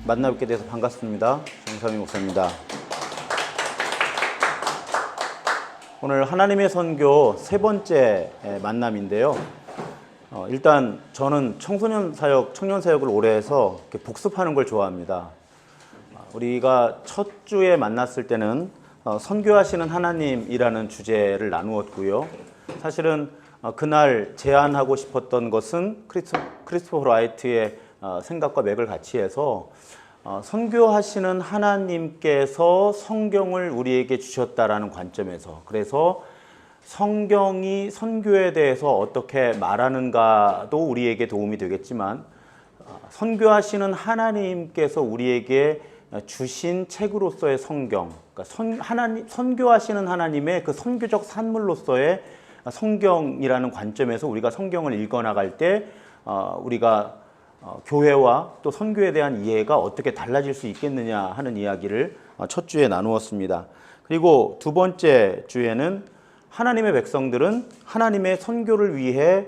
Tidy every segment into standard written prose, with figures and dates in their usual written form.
만나뵙게 돼서 반갑습니다. 정삼위 목사입니다. 오늘 하나님의 선교 세 번째 만남인데요. 일단 저는 청년 사역을 오래 해서 복습하는 걸 좋아합니다. 우리가 첫 주에 만났을 때는 선교하시는 하나님이라는 주제를 나누었고요. 사실은 그날 제안하고 싶었던 것은 크리스토퍼 라이트의 생각과 맥을 같이 해서 선교하시는 하나님께서 성경을 우리에게 주셨다라는 관점에서, 그래서 성경이 선교에 대해서 어떻게 말하는가도 우리에게 도움이 되겠지만 선교하시는 하나님께서 우리에게 주신 책으로서의 성경, 그러니까 선교하시는 하나님의 그 선교적 산물로서의 성경이라는 관점에서 우리가 성경을 읽어나갈 때 우리가 교회와 또 선교에 대한 이해가 어떻게 달라질 수 있겠느냐 하는 이야기를 첫 주에 나누었습니다. 그리고 두 번째 주에는 하나님의 백성들은 하나님의 선교를 위해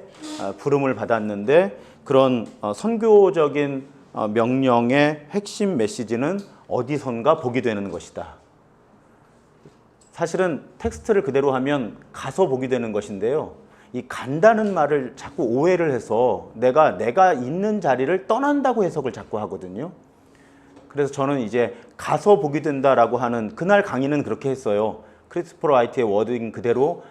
부름을 받았는데 그런 선교적인 명령의 핵심 메시지는 어디선가 복이 되는 것이다. 사실은 텍스트를 그대로 하면 가서 복이 되는 것인데요. 이 간다는 말을 자꾸 오해를 해서 내가 있는 자리를 떠난다고 해석을 자꾸 하거든요. 그래서 저는 이제 가서 복이 된다라고 하는 그날 강의는 그렇게 했어요. 크리스토퍼 라이트의 워딩 그대로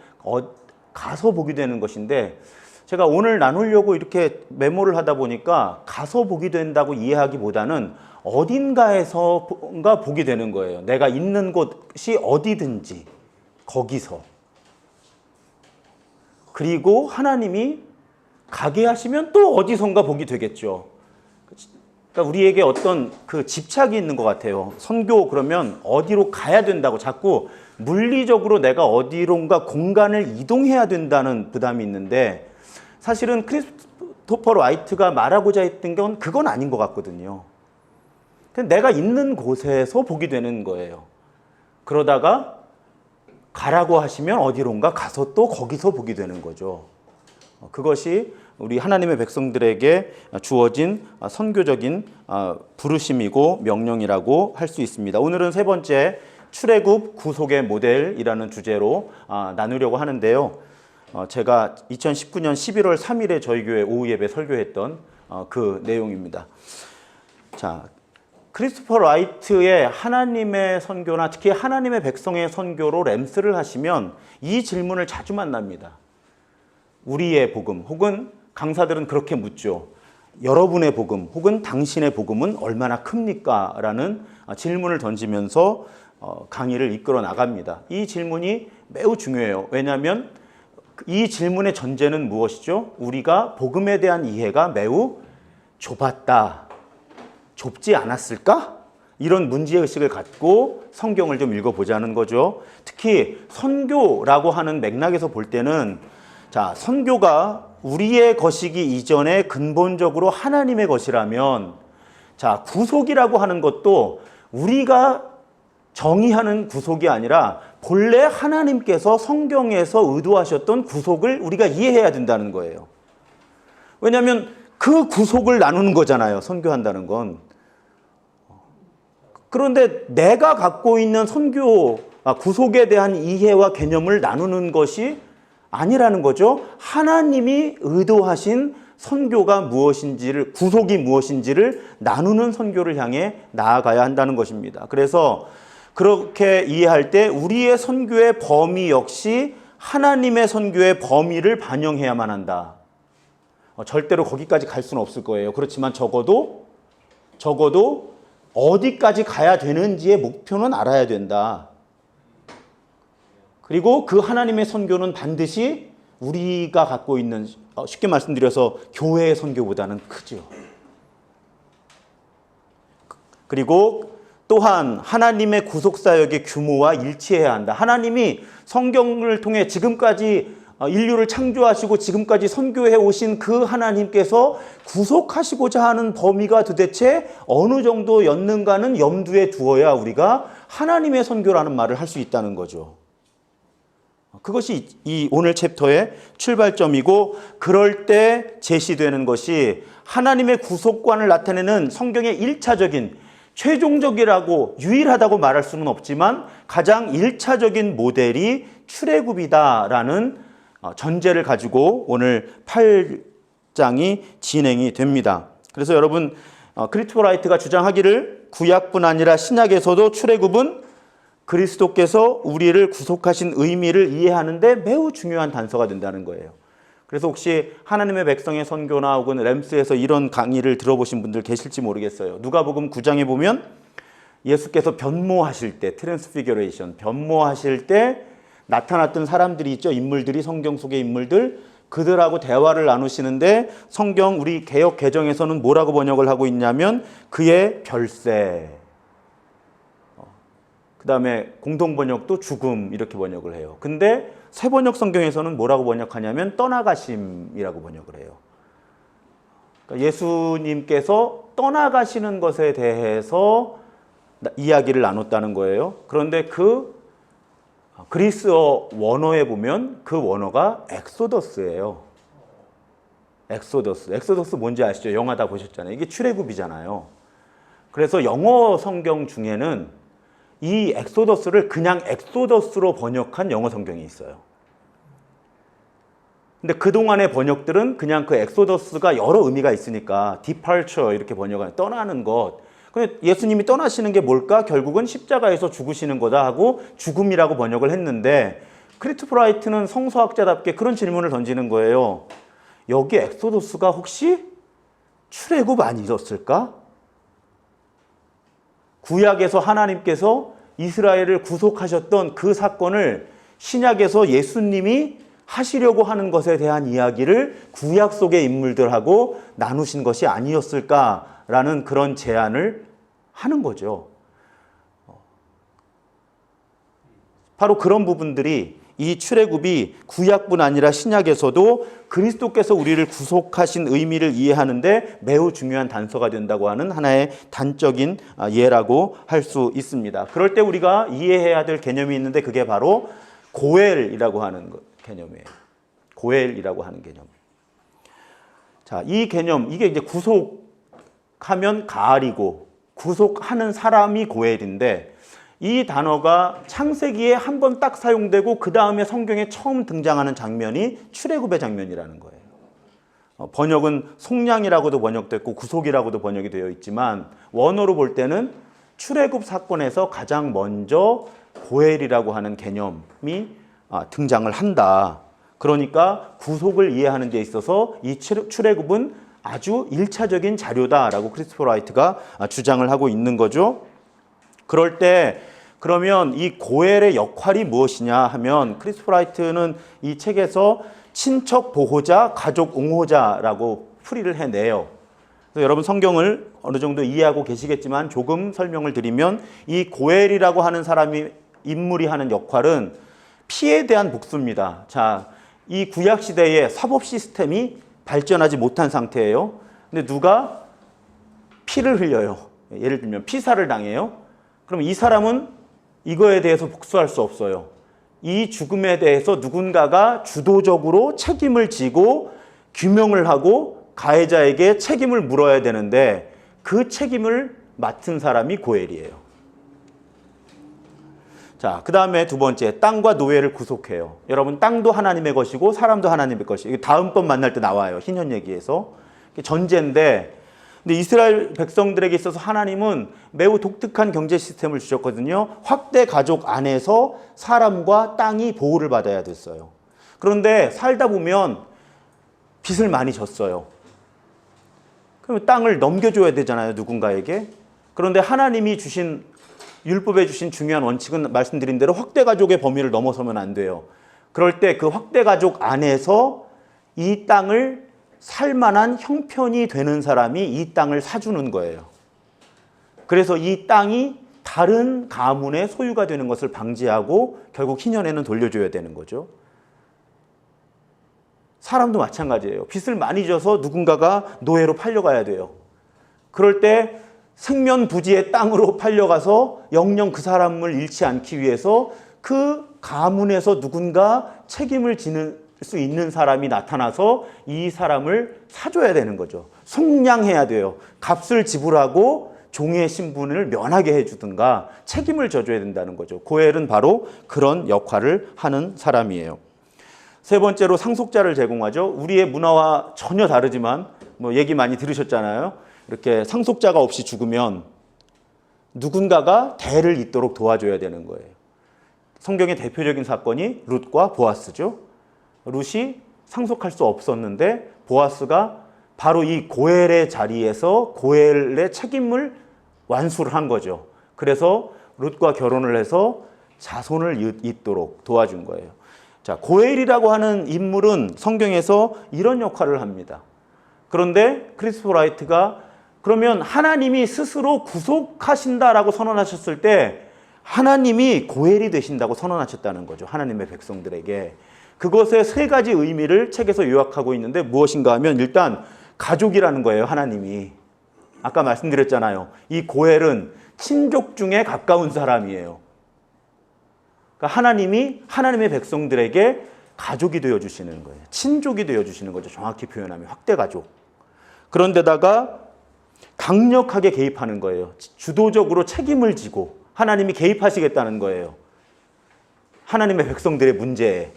가서 복이 되는 것인데 제가 오늘 나누려고 이렇게 메모를 하다 보니까 가서 복이 된다고 이해하기보다는 어딘가에서가 복이 되는 거예요. 내가 있는 곳이 어디든지 거기서. 그리고 하나님이 가게 하시면 또 어디선가 복이 되겠죠. 그러니까 우리에게 어떤 그 집착이 있는 것 같아요. 선교 그러면 어디로 가야 된다고 자꾸 물리적으로 내가 어디론가 공간을 이동해야 된다는 부담이 있는데 사실은 크리스토퍼 라이트가 말하고자 했던 건 그건 아닌 것 같거든요. 내가 있는 곳에서 복이 되는 거예요. 그러다가 가라고 하시면 어디론가 가서 또 거기서 복이 되는 거죠. 그것이 우리 하나님의 백성들에게 주어진 선교적인 부르심이고 명령이라고 할 수 있습니다. 오늘은 세 번째 출애굽 구속의 모델이라는 주제로 나누려고 하는데요. 제가 2019년 11월 3일에 저희 교회 오후 예배 설교했던 그 내용입니다. 자, 크리스토퍼 라이트의 하나님의 선교나 특히 하나님의 백성의 선교로 램스를 하시면 이 질문을 자주 만납니다. 우리의 복음 혹은 강사들은 그렇게 묻죠. 여러분의 복음 혹은 당신의 복음은 얼마나 큽니까? 라는 질문을 던지면서 강의를 이끌어 나갑니다. 이 질문이 매우 중요해요. 왜냐하면 이 질문의 전제는 무엇이죠? 우리가 복음에 대한 이해가 매우 좁았다. 좁지 않았을까? 이런 문제의식을 갖고 성경을 좀 읽어보자는 거죠. 특히 선교라고 하는 맥락에서 볼 때는 자, 선교가 우리의 것이기 이전에 근본적으로 하나님의 것이라면 자, 구속이라고 하는 것도 우리가 정의하는 구속이 아니라 본래 하나님께서 성경에서 의도하셨던 구속을 우리가 이해해야 된다는 거예요. 왜냐하면 그 구속을 나누는 거잖아요. 선교한다는 건. 그런데 내가 갖고 있는 구속에 대한 이해와 개념을 나누는 것이 아니라는 거죠. 하나님이 의도하신 선교가 무엇인지를, 구속이 무엇인지를 나누는 선교를 향해 나아가야 한다는 것입니다. 그래서 그렇게 이해할 때 우리의 선교의 범위 역시 하나님의 선교의 범위를 반영해야만 한다. 절대로 거기까지 갈 수는 없을 거예요. 그렇지만 적어도 어디까지 가야 되는지의 목표는 알아야 된다. 그리고 그 하나님의 선교는 반드시 우리가 갖고 있는, 쉽게 말씀드려서 교회의 선교보다는 크죠. 그리고 또한 하나님의 구속사역의 규모와 일치해야 한다. 하나님이 성경을 통해 지금까지 인류를 창조하시고 지금까지 선교해 오신 그 하나님께서 구속하시고자 하는 범위가 도대체 어느 정도였는가는 염두에 두어야 우리가 하나님의 선교라는 말을 할 수 있다는 거죠. 그것이 이 오늘 챕터의 출발점이고, 그럴 때 제시되는 것이 하나님의 구속관을 나타내는 성경의 1차적인 최종적이라고 유일하다고 말할 수는 없지만 가장 1차적인 모델이 출애굽이다라는 전제를 가지고 오늘 8장이 진행이 됩니다. 그래서 여러분 크리스토퍼 라이트가 주장하기를 구약뿐 아니라 신약에서도 출애굽은 그리스도께서 우리를 구속하신 의미를 이해하는데 매우 중요한 단서가 된다는 거예요. 그래서 혹시 하나님의 백성의 선교나 혹은 램스에서 이런 강의를 들어보신 분들 계실지 모르겠어요. 누가복음 9장에 보면 예수께서 변모하실 때, 트랜스피규레이션, 변모하실 때 나타났던 사람들이 있죠. 인물들이, 성경 속의 인물들, 그들하고 대화를 나누시는데 성경 우리 개역 개정에서는 뭐라고 번역을 하고 있냐면 그의 별세, 그 다음에 공동 번역도 죽음 이렇게 번역을 해요. 근데 새 번역 성경에서는 뭐라고 번역하냐면 떠나가심이라고 번역을 해요. 그러니까 예수님께서 떠나가시는 것에 대해서 이야기를 나눴다는 거예요. 그런데 그 그리스어 원어에 보면 그 원어가 엑소더스예요. 엑소더스. 엑소더스 뭔지 아시죠? 영화 다 보셨잖아요. 이게 출애굽이잖아요. 그래서 영어 성경 중에는 이 엑소더스를 그냥 엑소더스로 번역한 영어 성경이 있어요. 근데 그동안의 번역들은 그냥 그 엑소더스가 여러 의미가 있으니까 departure 이렇게 번역하는, 떠나는 것. 근데 예수님이 떠나시는 게 뭘까? 결국은 십자가에서 죽으시는 거다 하고 죽음이라고 번역을 했는데 크리스토퍼 라이트는 성서학자답게 그런 질문을 던지는 거예요. 여기 엑소더스가 혹시 출애굽 아니었을까? 구약에서 하나님께서 이스라엘을 구속하셨던 그 사건을 신약에서 예수님이 하시려고 하는 것에 대한 이야기를 구약 속의 인물들하고 나누신 것이 아니었을까라는 그런 제안을 하는 거죠. 바로 그런 부분들이 이 출애굽이 구약뿐 아니라 신약에서도 그리스도께서 우리를 구속하신 의미를 이해하는데 매우 중요한 단서가 된다고 하는 하나의 단적인 예라고 할 수 있습니다. 그럴 때 우리가 이해해야 될 개념이 있는데 그게 바로 고엘이라고 하는 개념이에요. 고엘이라고 하는 개념. 자, 이 개념, 이게 이제 구속하면 가알이고 구속하는 사람이 고엘인데 이 단어가 창세기에 한 번 딱 사용되고 그 다음에 성경에 처음 등장하는 장면이 출애굽의 장면이라는 거예요. 번역은 속량이라고도 번역됐고 구속이라고도 번역이 되어 있지만 원어로 볼 때는 출애굽 사건에서 가장 먼저 고엘이라고 하는 개념이 등장을 한다. 그러니까 구속을 이해하는 데 있어서 이 출애굽은 아주 1차적인 자료다라고 크리스토퍼 라이트가 주장을 하고 있는 거죠. 그럴 때 그러면 이 고엘의 역할이 무엇이냐 하면 크리스토퍼 라이트는 이 책에서 친척 보호자, 가족 옹호자라고 풀이를 해내요. 그래서 여러분 성경을 어느 정도 이해하고 계시겠지만 조금 설명을 드리면 이 고엘이라고 하는 사람이 인물이 하는 역할은 피에 대한 복수입니다. 자, 이 구약 시대의 사법 시스템이 발전하지 못한 상태예요. 근데 누가 피를 흘려요. 예를 들면 피살을 당해요. 그럼 이 사람은 이거에 대해서 복수할 수 없어요. 이 죽음에 대해서 누군가가 주도적으로 책임을 지고 규명을 하고 가해자에게 책임을 물어야 되는데 그 책임을 맡은 사람이 고엘이에요. 자, 그 다음에 두 번째, 땅과 노예를 구속해요. 여러분, 땅도 하나님의 것이고 사람도 하나님의 것이에요. 다음번 만날 때 나와요. 희년 얘기에서. 전제인데 근데 이스라엘 백성들에게 있어서 하나님은 매우 독특한 경제 시스템을 주셨거든요. 확대 가족 안에서 사람과 땅이 보호를 받아야 됐어요. 그런데 살다 보면 빚을 많이 졌어요. 그럼 땅을 넘겨줘야 되잖아요, 누군가에게. 그런데 하나님이 주신 율법에 주신 중요한 원칙은 말씀드린 대로 확대 가족의 범위를 넘어서면 안 돼요. 그럴 때 그 확대 가족 안에서 이 땅을 살만한 형편이 되는 사람이 이 땅을 사주는 거예요. 그래서 이 땅이 다른 가문의 소유가 되는 것을 방지하고 결국 희년에는 돌려줘야 되는 거죠. 사람도 마찬가지예요. 빚을 많이 져서 누군가가 노예로 팔려가야 돼요. 그럴 때 생면부지의 땅으로 팔려가서 영영 그 사람을 잃지 않기 위해서 그 가문에서 누군가 책임을 지는 수 있는 사람이 나타나서 이 사람을 사줘야 되는 거죠. 속량해야 돼요. 값을 지불하고 종의 신분을 면하게 해주든가 책임을 져줘야 된다는 거죠. 고엘은 바로 그런 역할을 하는 사람이에요. 세 번째로 상속자를 제공하죠. 우리의 문화와 전혀 다르지만 뭐 얘기 많이 들으셨잖아요. 이렇게 상속자가 없이 죽으면 누군가가 대를 잇도록 도와줘야 되는 거예요. 성경의 대표적인 사건이 룻과 보아스죠. 룻이 상속할 수 없었는데 보아스가 바로 이 고엘의 자리에서 고엘의 책임을 완수를 한 거죠. 그래서 룻과 결혼을 해서 자손을 잇도록 도와준 거예요. 자, 고엘이라고 하는 인물은 성경에서 이런 역할을 합니다. 그런데 크리스토퍼 라이트가 그러면 하나님이 스스로 구속하신다라고 선언하셨을 때 하나님이 고엘이 되신다고 선언하셨다는 거죠. 하나님의 백성들에게. 그것의 세 가지 의미를 책에서 요약하고 있는데 무엇인가 하면 일단 가족이라는 거예요. 하나님이. 아까 말씀드렸잖아요. 이 고엘은 친족 중에 가까운 사람이에요. 그러니까 하나님이 하나님의 백성들에게 가족이 되어주시는 거예요. 친족이 되어주시는 거죠. 정확히 표현하면 확대 가족. 그런데다가 강력하게 개입하는 거예요. 주도적으로 책임을 지고 하나님이 개입하시겠다는 거예요. 하나님의 백성들의 문제에.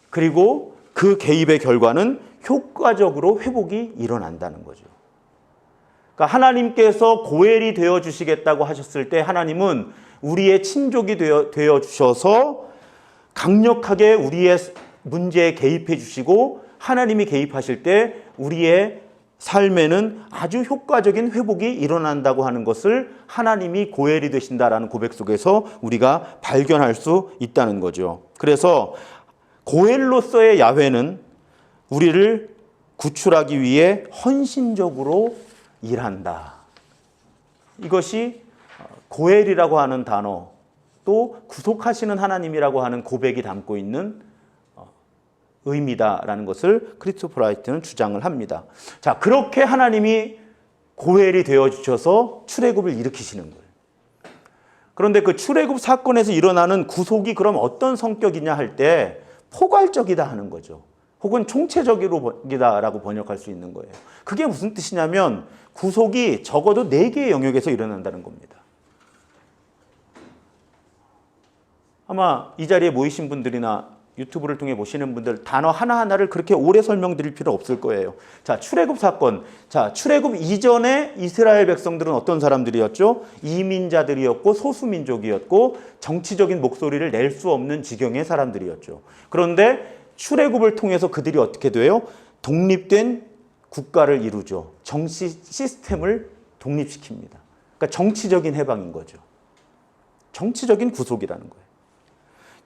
그리고 그 개입의 결과는 효과적으로 회복이 일어난다는 거죠. 그러니까 하나님께서 고엘이 되어주시겠다고 하셨을 때 하나님은 우리의 친족이 되어주셔서 강력하게 우리의 문제에 개입해 주시고 하나님이 개입하실 때 우리의 삶에는 아주 효과적인 회복이 일어난다고 하는 것을 하나님이 고엘이 되신다라는 고백 속에서 우리가 발견할 수 있다는 거죠. 그래서 고엘로서의 야훼는 우리를 구출하기 위해 헌신적으로 일한다. 이것이 고엘이라고 하는 단어, 또 구속하시는 하나님이라고 하는 고백이 담고 있는 의미다라는 것을 크리스토퍼 라이트는 주장을 합니다. 자, 그렇게 하나님이 고엘이 되어주셔서 출애굽을 일으키시는 거예요. 그런데 그 출애굽 사건에서 일어나는 구속이 그럼 어떤 성격이냐 할 때 포괄적이다 하는 거죠. 혹은 총체적이다라고 번역할 수 있는 거예요. 그게 무슨 뜻이냐면 구속이 적어도 4개의 영역에서 일어난다는 겁니다. 아마 이 자리에 모이신 분들이나 유튜브를 통해 보시는 분들 단어 하나하나를 그렇게 오래 설명드릴 필요 없을 거예요. 자, 출애굽 사건. 자, 출애굽 이전에 이스라엘 백성들은 어떤 사람들이었죠? 이민자들이었고 소수민족이었고 정치적인 목소리를 낼 수 없는 지경의 사람들이었죠. 그런데 출애굽을 통해서 그들이 어떻게 돼요? 독립된 국가를 이루죠. 정치 시스템을 독립시킵니다. 그러니까 정치적인 해방인 거죠. 정치적인 구속이라는 거예요.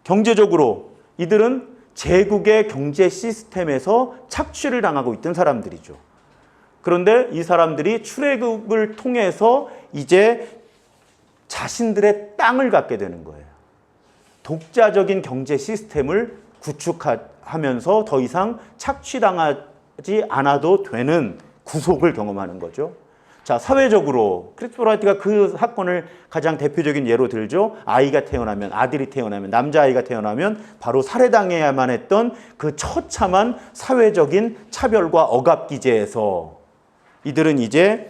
경제적으로 이들은 제국의 경제 시스템에서 착취를 당하고 있던 사람들이죠. 그런데 이 사람들이 출애굽을 통해서 이제 자신들의 땅을 갖게 되는 거예요. 독자적인 경제 시스템을 구축하면서 더 이상 착취당하지 않아도 되는 구속을 경험하는 거죠. 자, 사회적으로 크리스토퍼 라이트가 그 사건을 가장 대표적인 예로 들죠. 아이가 태어나면, 아들이 태어나면, 남자아이가 태어나면 바로 살해당해야만 했던 그 처참한 사회적인 차별과 억압기제에서 이들은 이제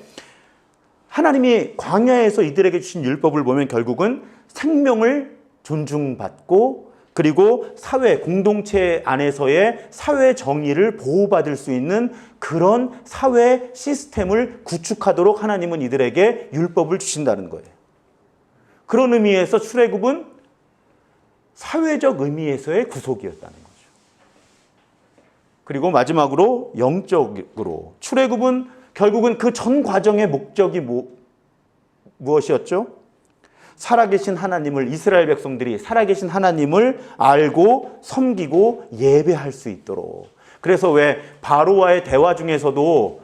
하나님이 광야에서 이들에게 주신 율법을 보면 결국은 생명을 존중받고 그리고 사회, 공동체 안에서의 사회 정의를 보호받을 수 있는 그런 사회 시스템을 구축하도록 하나님은 이들에게 율법을 주신다는 거예요. 그런 의미에서 출애굽은 사회적 의미에서의 구속이었다는 거죠. 그리고 마지막으로 영적으로 출애굽은 결국은 그 전 과정의 목적이 무엇이었죠? 살아계신 하나님을, 이스라엘 백성들이 살아계신 하나님을 알고 섬기고 예배할 수 있도록. 그래서 왜 바로와의 대화 중에서도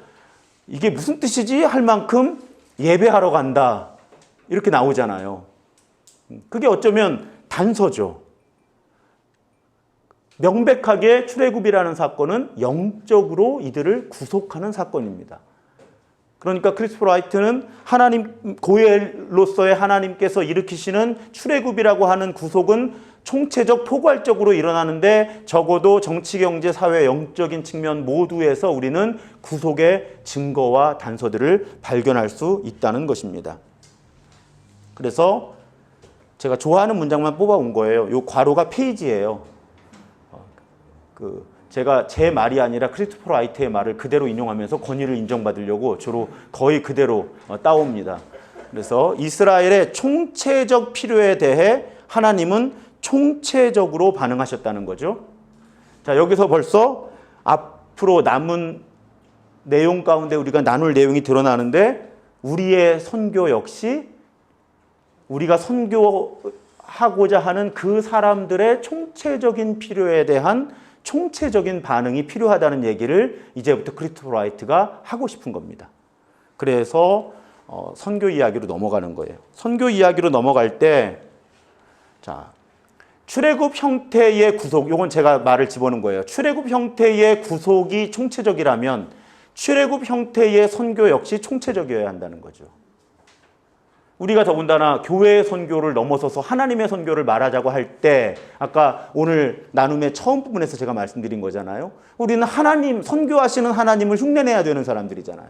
이게 무슨 뜻이지 할 만큼 예배하러 간다 이렇게 나오잖아요. 그게 어쩌면 단서죠. 명백하게 출애굽이라는 사건은 영적으로 이들을 구속하는 사건입니다. 그러니까 크리스토퍼 라이트는 하나님 고엘로서의 하나님께서 일으키시는 출애굽이라고 하는 구속은 총체적 포괄적으로 일어나는데 적어도 정치, 경제, 사회, 영적인 측면 모두에서 우리는 구속의 증거와 단서들을 발견할 수 있다는 것입니다. 그래서 제가 좋아하는 문장만 뽑아온 거예요. 요 괄호가 페이지예요. 제가 제 말이 아니라 크리스토퍼 라이트의 말을 그대로 인용하면서 권위를 인정받으려고 주로 거의 그대로 따옵니다. 그래서 이스라엘의 총체적 필요에 대해 하나님은 총체적으로 반응하셨다는 거죠. 자, 여기서 벌써 앞으로 남은 내용 가운데 우리가 나눌 내용이 드러나는데 우리의 선교 역시 우리가 선교하고자 하는 그 사람들의 총체적인 필요에 대한 총체적인 반응이 필요하다는 얘기를 이제부터 크리스토퍼 라이트가 하고 싶은 겁니다. 그래서 선교 이야기로 넘어가는 거예요. 선교 이야기로 넘어갈 때 자, 출애굽 형태의 구속, 이건 제가 말을 집어넣은 거예요. 출애굽 형태의 구속이 총체적이라면 출애굽 형태의 선교 역시 총체적이어야 한다는 거죠. 우리가 더군다나 교회의 선교를 넘어서서 하나님의 선교를 말하자고 할 때 아까 오늘 나눔의 처음 부분에서 제가 말씀드린 거잖아요. 우리는 하나님, 선교하시는 하나님을 흉내내야 되는 사람들이잖아요.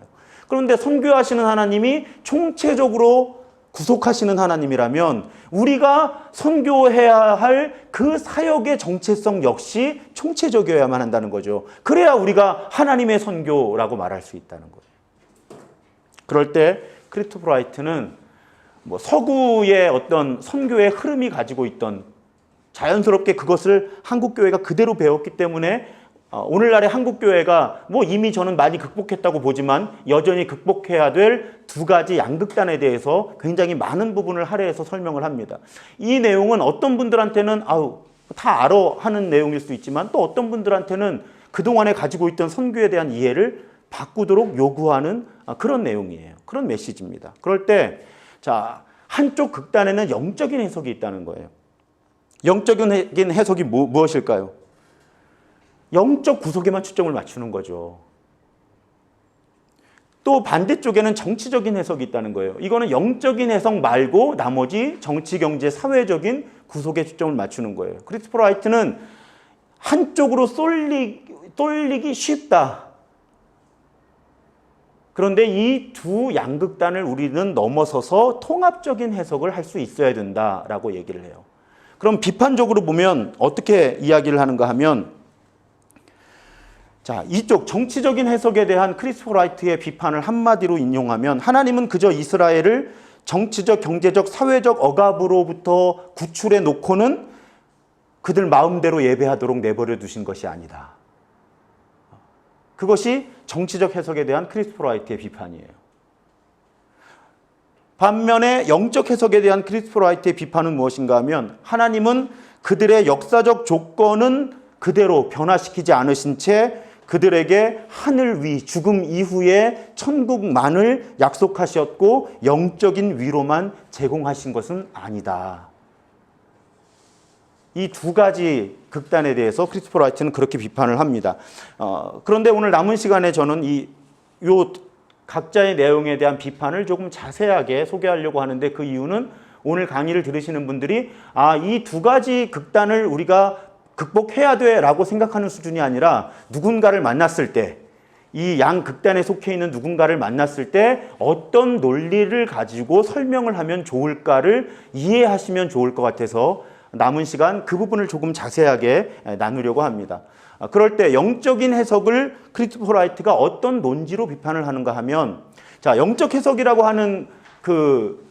그런데 선교하시는 하나님이 총체적으로 구속하시는 하나님이라면 우리가 선교해야 할 그 사역의 정체성 역시 총체적이어야만 한다는 거죠. 그래야 우리가 하나님의 선교라고 말할 수 있다는 거예요. 그럴 때 크리스토퍼 라이트는 서구의 어떤 선교의 흐름이 가지고 있던 자연스럽게 그것을 한국교회가 그대로 배웠기 때문에 오늘날의 한국교회가 이미 저는 많이 극복했다고 보지만 여전히 극복해야 될 두 가지 양극단에 대해서 굉장히 많은 부분을 할애해서 설명을 합니다. 이 내용은 어떤 분들한테는 다 알아 하는 내용일 수 있지만 또 어떤 분들한테는 그동안에 가지고 있던 선교에 대한 이해를 바꾸도록 요구하는 그런 내용이에요. 그런 메시지입니다. 그럴 때 자, 한쪽 극단에는 영적인 해석이 있다는 거예요. 영적인 해석이 무엇일까요? 영적 구속에만 초점을 맞추는 거죠. 또 반대쪽에는 정치적인 해석이 있다는 거예요. 이거는 영적인 해석 말고 나머지 정치, 경제, 사회적인 구속에 초점을 맞추는 거예요. 크리스토퍼 라이트는 한쪽으로 쏠리기 쉽다. 그런데 이 두 양극단을 우리는 넘어서서 통합적인 해석을 할 수 있어야 된다라고 얘기를 해요. 그럼 비판적으로 보면 어떻게 이야기를 하는가 하면 자, 이쪽 정치적인 해석에 대한 크리스토퍼 라이트의 비판을 한마디로 인용하면 하나님은 그저 이스라엘을 정치적, 경제적, 사회적 억압으로부터 구출해 놓고는 그들 마음대로 예배하도록 내버려 두신 것이 아니다. 그것이 정치적 해석에 대한 크리스토퍼 라이트의 비판이에요. 반면에 영적 해석에 대한 크리스토퍼 라이트의 비판은 무엇인가 하면 하나님은 그들의 역사적 조건은 그대로 변화시키지 않으신 채 그들에게 하늘 위, 죽음 이후에 천국만을 약속하셨고 영적인 위로만 제공하신 것은 아니다. 이 두 가지 극단에 대해서 크리스토퍼 라이트는 그렇게 비판을 합니다. 그런데 오늘 남은 시간에 저는 요 각자의 내용에 대한 비판을 조금 자세하게 소개하려고 하는데 그 이유는 오늘 강의를 들으시는 분들이 이 두 가지 극단을 우리가 극복해야 돼라고 생각하는 수준이 아니라 누군가를 만났을 때 이 양 극단에 속해 있는 누군가를 만났을 때 어떤 논리를 가지고 설명을 하면 좋을까를 이해하시면 좋을 것 같아서 남은 시간 그 부분을 조금 자세하게 나누려고 합니다. 그럴 때 영적인 해석을 크리스토퍼 라이트가 어떤 논지로 비판을 하는가 하면 자, 영적 해석이라고 하는 그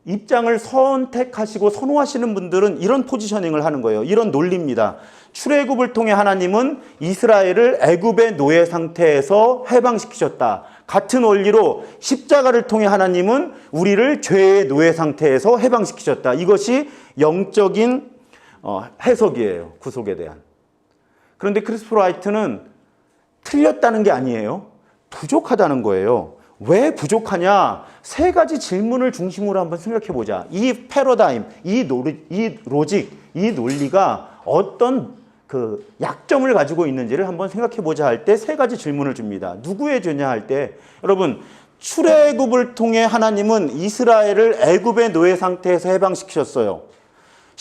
입장을 선택하시고 선호하시는 분들은 이런 포지셔닝을 하는 거예요. 이런 논리입니다. 출애굽을 통해 하나님은 이스라엘을 애굽의 노예 상태에서 해방시키셨다. 같은 원리로 십자가를 통해 하나님은 우리를 죄의 노예 상태에서 해방시키셨다. 이것이 영적인 해석이에요. 구속에 대한. 그런데 크리스토퍼 라이트는 틀렸다는 게 아니에요. 부족하다는 거예요. 왜 부족하냐? 세 가지 질문을 중심으로 한번 생각해 보자. 이 패러다임, 이 로직, 이 논리가 어떤 그 약점을 가지고 있는지를 한번 생각해 보자 할 때 세 가지 질문을 줍니다. 누구의 죄냐 할 때 여러분 출애굽을 통해 하나님은 이스라엘을 애굽의 노예 상태에서 해방시키셨어요.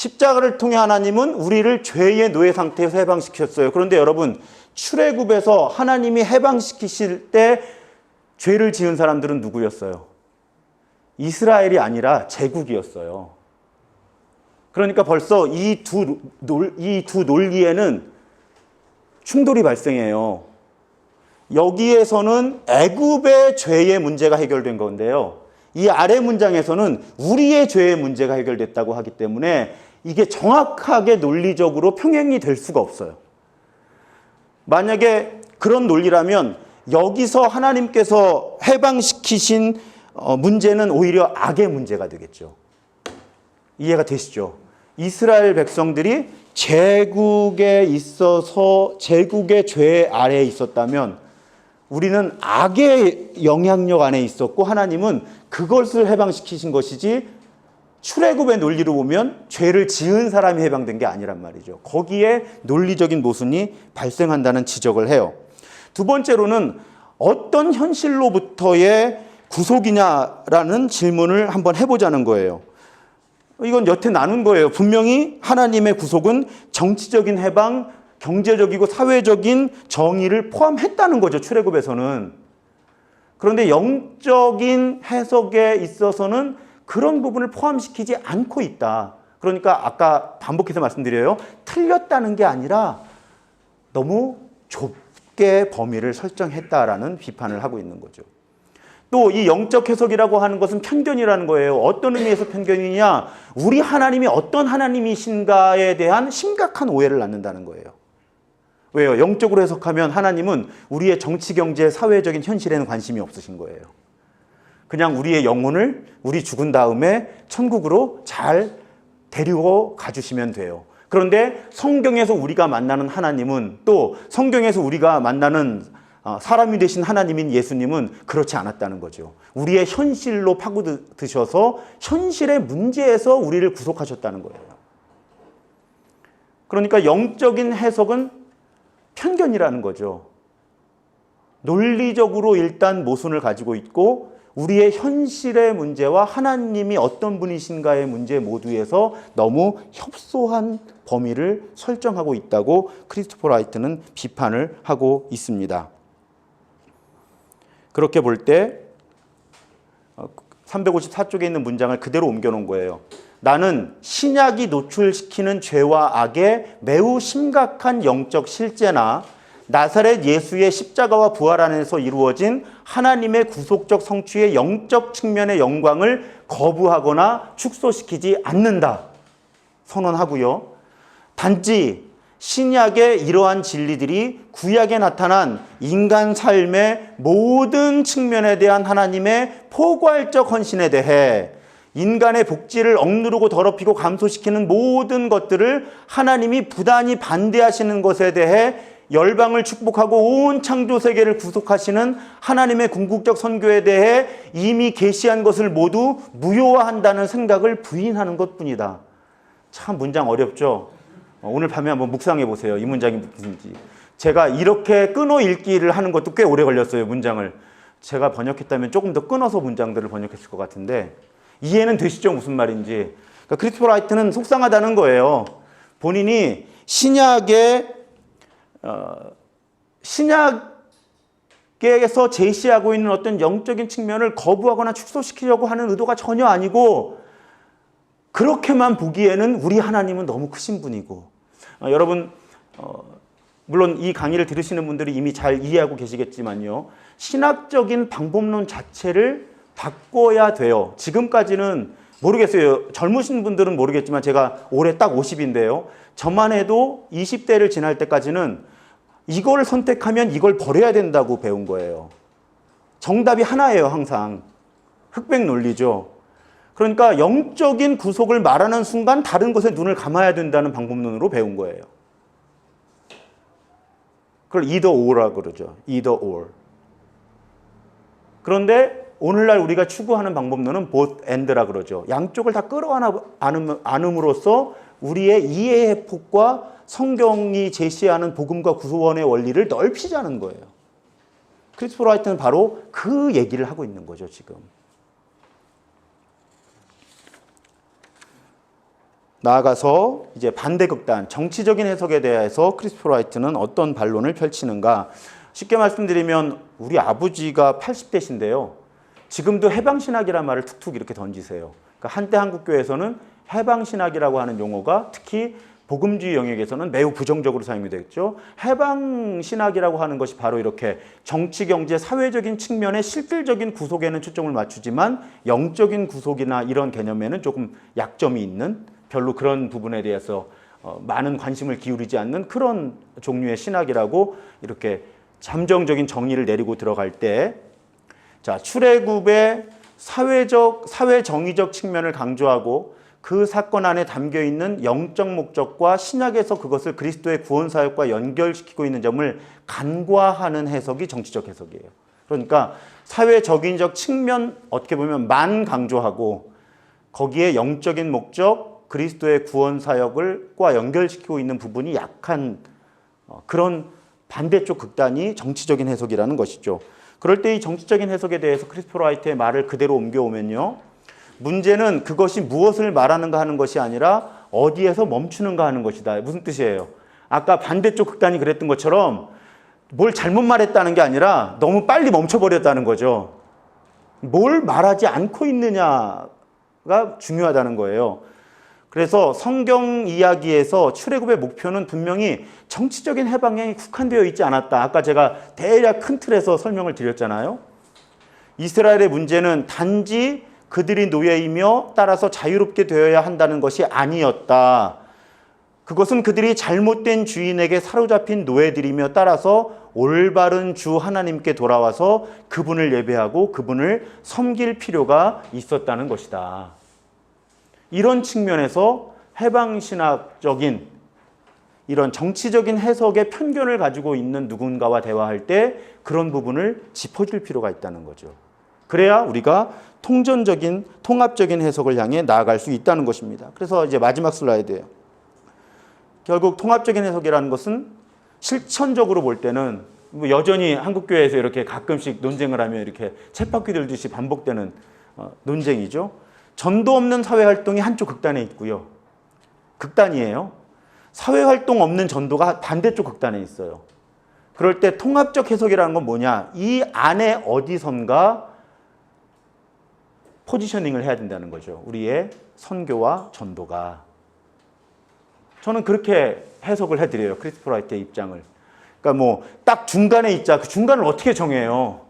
십자가를 통해 하나님은 우리를 죄의 노예 상태에서 해방시켰어요. 그런데 여러분, 출애굽에서 하나님이 해방시키실 때 죄를 지은 사람들은 누구였어요? 이스라엘이 아니라 제국이었어요. 그러니까 벌써 이 두 논리에는 충돌이 발생해요. 여기에서는 애굽의 죄의 문제가 해결된 건데요. 이 아래 문장에서는 우리의 죄의 문제가 해결됐다고 하기 때문에 이게 정확하게 논리적으로 평행이 될 수가 없어요. 만약에 그런 논리라면 여기서 하나님께서 해방시키신 문제는 오히려 악의 문제가 되겠죠. 이해가 되시죠? 이스라엘 백성들이 제국에 있어서 제국의 죄 아래에 있었다면 우리는 악의 영향력 안에 있었고 하나님은 그것을 해방시키신 것이지 출애굽의 논리로 보면 죄를 지은 사람이 해방된 게 아니란 말이죠. 거기에 논리적인 모순이 발생한다는 지적을 해요. 두 번째로는 어떤 현실로부터의 구속이냐라는 질문을 한번 해보자는 거예요. 이건 여태 나눈 거예요. 분명히 하나님의 구속은 정치적인 해방, 경제적이고 사회적인 정의를 포함했다는 거죠. 출애굽에서는. 그런데 영적인 해석에 있어서는 그런 부분을 포함시키지 않고 있다. 그러니까 아까 반복해서 말씀드려요. 틀렸다는 게 아니라 너무 좁게 범위를 설정했다라는 비판을 하고 있는 거죠. 또 이 영적 해석이라고 하는 것은 편견이라는 거예요. 어떤 의미에서 편견이냐? 우리 하나님이 어떤 하나님이신가에 대한 심각한 오해를 낳는다는 거예요. 왜요? 영적으로 해석하면 하나님은 우리의 정치, 경제, 사회적인 현실에는 관심이 없으신 거예요. 그냥 우리의 영혼을 우리 죽은 다음에 천국으로 잘 데리고 가주시면 돼요. 그런데 성경에서 우리가 만나는 하나님은 또 성경에서 우리가 만나는 사람이 되신 하나님인 예수님은 그렇지 않았다는 거죠. 우리의 현실로 파고드셔서 현실의 문제에서 우리를 구속하셨다는 거예요. 그러니까 영적인 해석은 편견이라는 거죠. 논리적으로 일단 모순을 가지고 있고 우리의 현실의 문제와 하나님이 어떤 분이신가의 문제 모두에서 너무 협소한 범위를 설정하고 있다고 크리스토퍼 라이트는 비판을 하고 있습니다. 그렇게 볼 때 354쪽에 있는 문장을 그대로 옮겨놓은 거예요. 나는 신약이 노출시키는 죄와 악의 매우 심각한 영적 실제나 나사렛 예수의 십자가와 부활 안에서 이루어진 하나님의 구속적 성취의 영적 측면의 영광을 거부하거나 축소시키지 않는다 선언하고요. 단지 신약의 이러한 진리들이 구약에 나타난 인간 삶의 모든 측면에 대한 하나님의 포괄적 헌신에 대해 인간의 복지를 억누르고 더럽히고 감소시키는 모든 것들을 하나님이 부단히 반대하시는 것에 대해 열방을 축복하고 온 창조 세계를 구속하시는 하나님의 궁극적 선교에 대해 이미 계시한 것을 모두 무효화한다는 생각을 부인하는 것뿐이다. 참 문장 어렵죠? 오늘 밤에 한번 묵상해 보세요. 이 문장이 무슨지. 제가 이렇게 끊어 읽기를 하는 것도 꽤 오래 걸렸어요. 문장을. 제가 번역했다면 조금 더 끊어서 문장들을 번역했을 것 같은데 이해는 되시죠? 무슨 말인지. 그러니까 크리스토퍼 라이트는 속상하다는 거예요. 본인이 신약에서 제시하고 있는 어떤 영적인 측면을 거부하거나 축소시키려고 하는 의도가 전혀 아니고 그렇게만 보기에는 우리 하나님은 너무 크신 분이고 여러분 물론 이 강의를 들으시는 분들이 이미 잘 이해하고 계시겠지만요. 신학적인 방법론 자체를 바꿔야 돼요. 지금까지는 모르겠어요. 젊으신 분들은 모르겠지만 제가 올해 딱 50인데요. 저만 해도 20대를 지날 때까지는 이걸 선택하면 이걸 버려야 된다고 배운 거예요. 정답이 하나예요. 항상. 흑백 논리죠. 그러니까 영적인 구속을 말하는 순간 다른 것에 눈을 감아야 된다는 방법론으로 배운 거예요. 그걸 either or라고 그러죠. either or. 그런데 오늘날 우리가 추구하는 방법론은 both and라고 그러죠. 양쪽을 다 끌어안음으로써 우리의 이해의 폭과 성경이 제시하는 복음과 구원의 원리를 넓히자는 거예요. 크리스토퍼 라이트는 바로 그 얘기를 하고 있는 거죠, 지금. 나아가서 이제 반대 극단, 정치적인 해석에 대해서 크리스토퍼 라이트는 어떤 반론을 펼치는가. 쉽게 말씀드리면 우리 아버지가 80대신데요. 지금도 해방신학이라는 말을 툭툭 이렇게 던지세요. 그러니까 한때 한국교회에서는 해방신학이라고 하는 용어가 특히 복음주의 영역에서는 매우 부정적으로 사용이 됐죠. 해방신학이라고 하는 것이 바로 이렇게 정치, 경제, 사회적인 측면의 실질적인 구속에는 초점을 맞추지만 영적인 구속이나 이런 개념에는 조금 약점이 있는, 별로 그런 부분에 대해서 많은 관심을 기울이지 않는 그런 종류의 신학이라고 이렇게 잠정적인 정의를 내리고 들어갈 때, 자, 출애굽의 사회 정의적 측면을 강조하고 그 사건 안에 담겨 있는 영적 목적과 신약에서 그것을 그리스도의 구원 사역과 연결시키고 있는 점을 간과하는 해석이 정치적 해석이에요. 그러니까 사회 정의적 측면 어떻게 보면 만 강조하고 거기에 영적인 목적, 그리스도의 구원 사역을과 연결시키고 있는 부분이 약한 그런 반대쪽 극단이 정치적인 해석이라는 것이죠. 그럴 때 이 정치적인 해석에 대해서 크리스토퍼 라이트의 말을 그대로 옮겨오면요. 문제는 그것이 무엇을 말하는가 하는 것이 아니라 어디에서 멈추는가 하는 것이다. 무슨 뜻이에요? 아까 반대쪽 극단이 그랬던 것처럼 뭘 잘못 말했다는 게 아니라 너무 빨리 멈춰버렸다는 거죠. 뭘 말하지 않고 있느냐가 중요하다는 거예요. 그래서 성경 이야기에서 출애굽의 목표는 분명히 정치적인 해방에 국한되어 있지 않았다. 아까 제가 대략 큰 틀에서 설명을 드렸잖아요. 이스라엘의 문제는 단지 그들이 노예이며 따라서 자유롭게 되어야 한다는 것이 아니었다. 그것은 그들이 잘못된 주인에게 사로잡힌 노예들이며 따라서 올바른 주 하나님께 돌아와서 그분을 예배하고 그분을 섬길 필요가 있었다는 것이다. 이런 측면에서 해방신학적인 이런 정치적인 해석의 편견을 가지고 있는 누군가와 대화할 때 그런 부분을 짚어줄 필요가 있다는 거죠. 그래야 우리가 통전적인, 통합적인 해석을 향해 나아갈 수 있다는 것입니다. 그래서 이제 마지막 슬라이드예요. 결국 통합적인 해석이라는 것은 실천적으로 볼 때는 여전히 한국교회에서 이렇게 가끔씩 논쟁을 하면 이렇게 쳇바퀴 돌듯이 반복되는 논쟁이죠. 전도 없는 사회활동이 한쪽 극단에 있고요. 극단이에요. 사회활동 없는 전도가 반대쪽 극단에 있어요. 그럴 때 통합적 해석이라는 건 뭐냐? 이 안에 어디선가 포지셔닝을 해야 된다는 거죠. 우리의 선교와 전도가. 저는 그렇게 해석을 해드려요. 크리스토퍼 라이트의 입장을. 그러니까 뭐 딱 중간에 있자. 그 중간을 어떻게 정해요?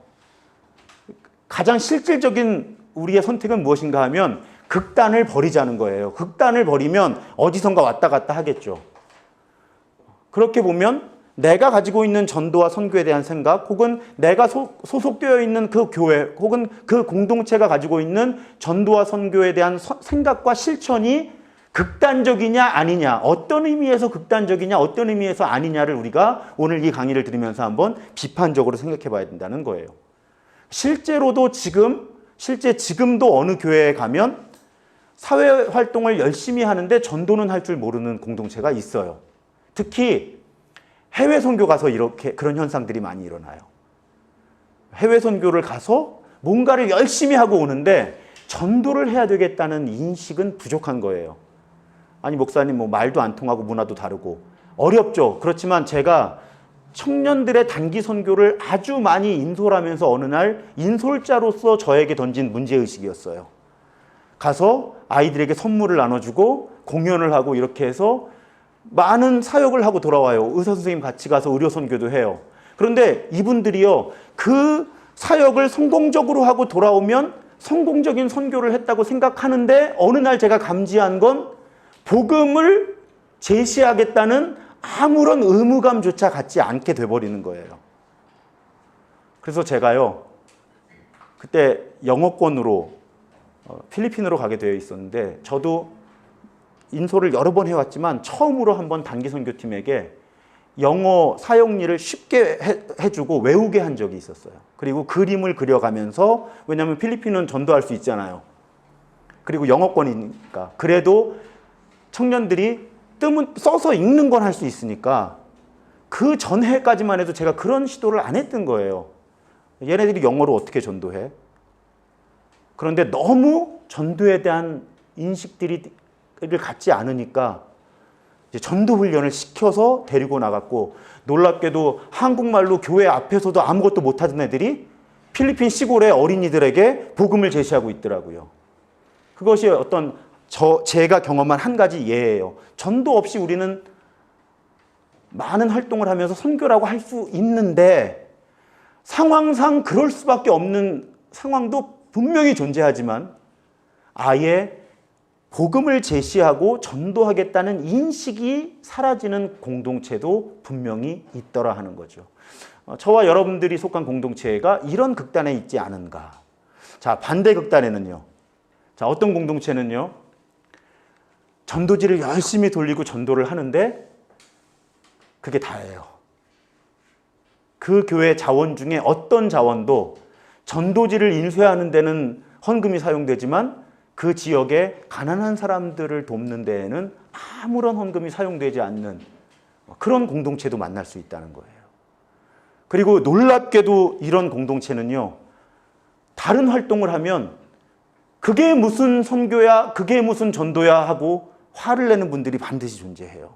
가장 실질적인 우리의 선택은 무엇인가 하면 극단을 버리자는 거예요. 극단을 버리면 어디선가 왔다 갔다 하겠죠. 그렇게 보면 내가 가지고 있는 전도와 선교에 대한 생각, 혹은 내가 소속되어 있는 그 교회, 혹은 그 공동체가 가지고 있는 전도와 선교에 대한 생각과 실천이 극단적이냐 아니냐, 어떤 의미에서 극단적이냐 어떤 의미에서 아니냐를 우리가 오늘 이 강의를 들으면서 한번 비판적으로 생각해 봐야 된다는 거예요. 실제로도 지금도 어느 교회에 가면 사회활동을 열심히 하는데 전도는 할 줄 모르는 공동체가 있어요. 특히 해외 선교 가서 이렇게 그런 현상들이 많이 일어나요. 해외 선교를 가서 뭔가를 열심히 하고 오는데 전도를 해야 되겠다는 인식은 부족한 거예요. 아니 목사님 뭐 말도 안 통하고 문화도 다르고 어렵죠. 그렇지만 제가 청년들의 단기 선교를 아주 많이 인솔하면서 어느 날 인솔자로서 저에게 던진 문제의식이었어요. 가서 아이들에게 선물을 나눠주고 공연을 하고 이렇게 해서 많은 사역을 하고 돌아와요. 의사 선생님 같이 가서 의료 선교도 해요. 그런데 이분들이요, 그 사역을 성공적으로 하고 돌아오면 성공적인 선교를 했다고 생각하는데 어느 날 제가 감지한 건 복음을 제시하겠다는 아무런 의무감조차 갖지 않게 돼버리는 거예요. 그래서 제가요, 그때 영어권으로 필리핀으로 가게 되어 있었는데 저도 인솔을 여러 번 해왔지만 처음으로 한번 단기 선교팀에게 영어 사용리를 쉽게 해주고 외우게 한 적이 있었어요. 그리고 그림을 그려가면서, 왜냐하면 필리핀은 전도할 수 있잖아요. 그리고 영어권이니까. 그래도 청년들이 뜨문 써서 읽는 건 할 수 있으니까 그 전해까지만 해도 제가 그런 시도를 안 했던 거예요. 얘네들이 영어로 어떻게 전도해? 그런데 너무 전도에 대한 인식들이 갖지 않으니까 이제 전도 훈련을 시켜서 데리고 나갔고, 놀랍게도 한국말로 교회 앞에서도 아무것도 못하던 애들이 필리핀 시골의 어린이들에게 복음을 제시하고 있더라고요. 그것이 어떤 제가 경험한 한 가지 예예요. 전도 없이 우리는 많은 활동을 하면서 선교라고 할 수 있는데, 상황상 그럴 수밖에 없는 상황도 분명히 존재하지만 아예 복음을 제시하고 전도하겠다는 인식이 사라지는 공동체도 분명히 있더라 하는 거죠. 저와 여러분들이 속한 공동체가 이런 극단에 있지 않은가. 자, 반대 극단에는요. 자, 어떤 공동체는요. 전도지를 열심히 돌리고 전도를 하는데 그게 다예요. 그 교회 자원 중에 어떤 자원도 전도지를 인쇄하는 데는 헌금이 사용되지만 그 지역에 가난한 사람들을 돕는 데에는 아무런 헌금이 사용되지 않는 그런 공동체도 만날 수 있다는 거예요. 그리고 놀랍게도 이런 공동체는요, 다른 활동을 하면 그게 무슨 선교야, 그게 무슨 전도야 하고 화를 내는 분들이 반드시 존재해요.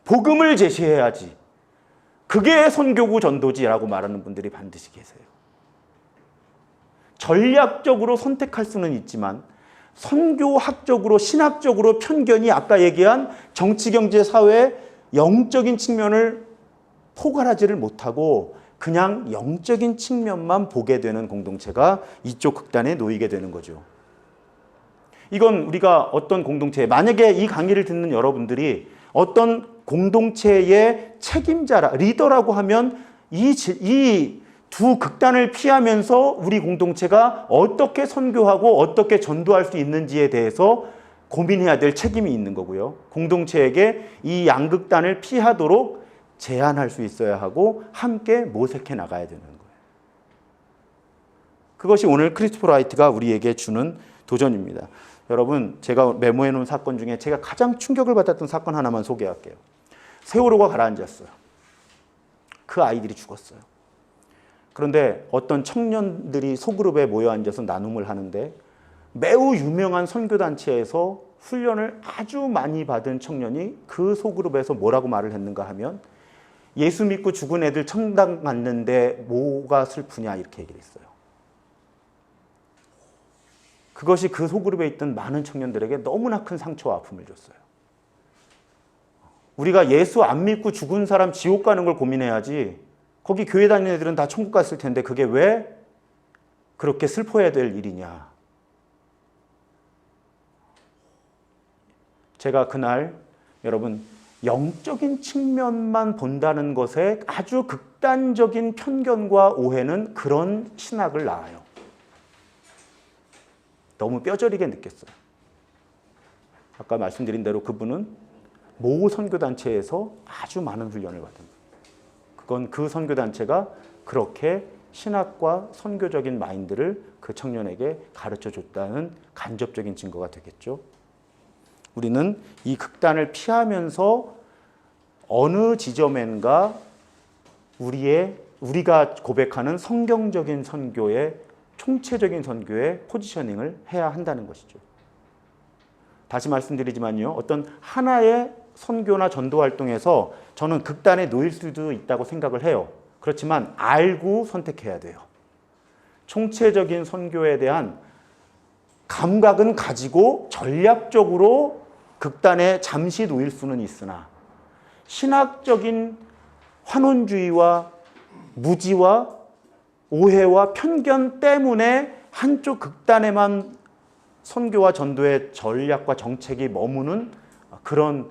복음을 제시해야지, 그게 선교구 전도지라고 말하는 분들이 반드시 계세요. 전략적으로 선택할 수는 있지만 선교학적으로, 신학적으로 편견이 아까 얘기한 정치, 경제, 사회, 영적인 측면을 포괄하지를 못하고 그냥 영적인 측면만 보게 되는 공동체가 이쪽 극단에 놓이게 되는 거죠. 이건 우리가 어떤 공동체, 만약에 이 강의를 듣는 여러분들이 어떤 공동체의 책임자라, 리더라고 하면 이 두 극단을 피하면서 우리 공동체가 어떻게 선교하고 어떻게 전도할 수 있는지에 대해서 고민해야 될 책임이 있는 거고요. 공동체에게 이 양극단을 피하도록 제안할 수 있어야 하고 함께 모색해 나가야 되는 거예요. 그것이 오늘 크리스토퍼 라이트가 우리에게 주는 도전입니다. 여러분, 제가 메모해 놓은 사건 중에 제가 가장 충격을 받았던 사건 하나만 소개할게요. 세월호가 가라앉았어요. 그 아이들이 죽었어요. 그런데 어떤 청년들이 소그룹에 모여 앉아서 나눔을 하는데 매우 유명한 선교단체에서 훈련을 아주 많이 받은 청년이 그 소그룹에서 뭐라고 말을 했는가 하면, 예수 믿고 죽은 애들 천당 갔는데 뭐가 슬프냐 이렇게 얘기를 했어요. 그것이 그 소그룹에 있던 많은 청년들에게 너무나 큰 상처와 아픔을 줬어요. 우리가 예수 안 믿고 죽은 사람 지옥 가는 걸 고민해야지, 거기 교회 다니는 애들은 다 천국 갔을 텐데 그게 왜 그렇게 슬퍼해야 될 일이냐. 제가 그날 여러분, 영적인 측면만 본다는 것에 아주 극단적인 편견과 오해는 그런 신학을 낳아요. 너무 뼈저리게 느꼈어요. 아까 말씀드린 대로 그분은 모 선교단체에서 아주 많은 훈련을 받은 거예요. 그건 그 선교단체가 그렇게 신학과 선교적인 마인드를 그 청년에게 가르쳐 줬다는 간접적인 증거가 되겠죠. 우리는 이 극단을 피하면서 어느 지점엔가 우리가 고백하는 성경적인 선교의, 총체적인 선교의 포지셔닝을 해야 한다는 것이죠. 다시 말씀드리지만요, 어떤 하나의 선교나 전도 활동에서 저는 극단에 놓일 수도 있다고 생각을 해요. 그렇지만 알고 선택해야 돼요. 총체적인 선교에 대한 감각은 가지고 전략적으로 극단에 잠시 놓일 수는 있으나, 신학적인 환원주의와 무지와 오해와 편견 때문에 한쪽 극단에만 선교와 전도의 전략과 정책이 머무는 그런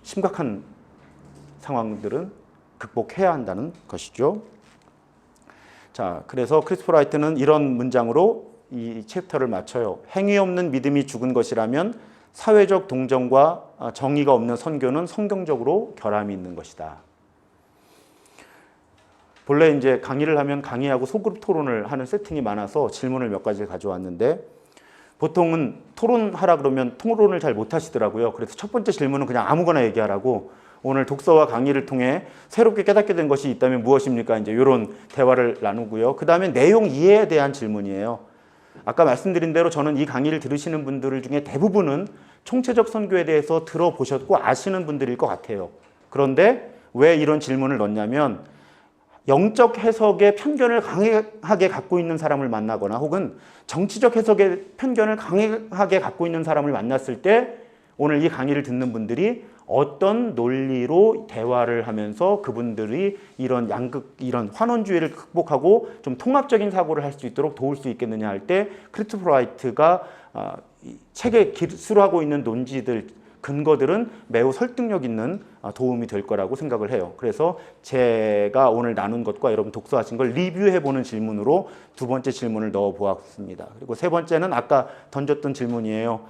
심각한 상황들은 극복해야 한다는 것이죠. 자, 그래서 크리스토퍼 라이트는 이런 문장으로 이 챕터를 마쳐요. 행위 없는 믿음이 죽은 것이라면 사회적 동정과 정의가 없는 선교는 성경적으로 결함이 있는 것이다. 본래 이제 강의를 하면 강의하고 소그룹 토론을 하는 세팅이 많아서 질문을 몇 가지 가져왔는데, 보통은 토론하라 그러면 토론을 잘 못하시더라고요. 그래서 첫 번째 질문은 그냥 아무거나 얘기하라고, 오늘 독서와 강의를 통해 새롭게 깨닫게 된 것이 있다면 무엇입니까? 이제 이런 대화를 나누고요. 그 다음에 내용 이해에 대한 질문이에요. 아까 말씀드린 대로 저는 이 강의를 들으시는 분들 중에 대부분은 총체적 선교에 대해서 들어보셨고 아시는 분들일 것 같아요. 그런데 왜 이런 질문을 넣냐면 영적 해석의 편견을 강하게 갖고 있는 사람을 만나거나 혹은 정치적 해석의 편견을 강하게 갖고 있는 사람을 만났을 때 오늘 이 강의를 듣는 분들이 어떤 논리로 대화를 하면서 그분들이 이런 이런 환원주의를 극복하고 좀 통합적인 사고를 할 수 있도록 도울 수 있겠느냐 할 때 크리스토퍼 라이트가 책에 기술하고 있는 논지들 근거들은 매우 설득력 있는 도움이 될 거라고 생각을 해요. 그래서 제가 오늘 나눈 것과 여러분 독서하신 걸 리뷰해보는 질문으로 두 번째 질문을 넣어보았습니다. 그리고 세 번째는 아까 던졌던 질문이에요.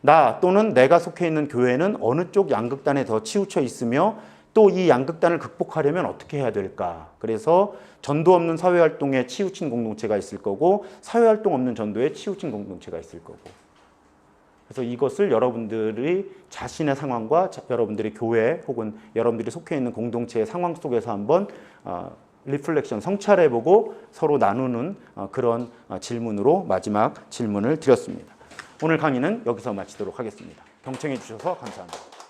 나 또는 내가 속해 있는 교회는 어느 쪽 양극단에 더 치우쳐 있으며 또 이 양극단을 극복하려면 어떻게 해야 될까? 그래서 전도 없는 사회활동에 치우친 공동체가 있을 거고 사회활동 없는 전도에 치우친 공동체가 있을 거고 그래서 이것을 여러분들이 자신의 상황과 여러분들의 교회 혹은 여러분들이 속해 있는 공동체의 상황 속에서 한번 리플렉션, 성찰해보고 서로 나누는 그런 질문으로 마지막 질문을 드렸습니다. 오늘 강의는 여기서 마치도록 하겠습니다. 경청해 주셔서 감사합니다.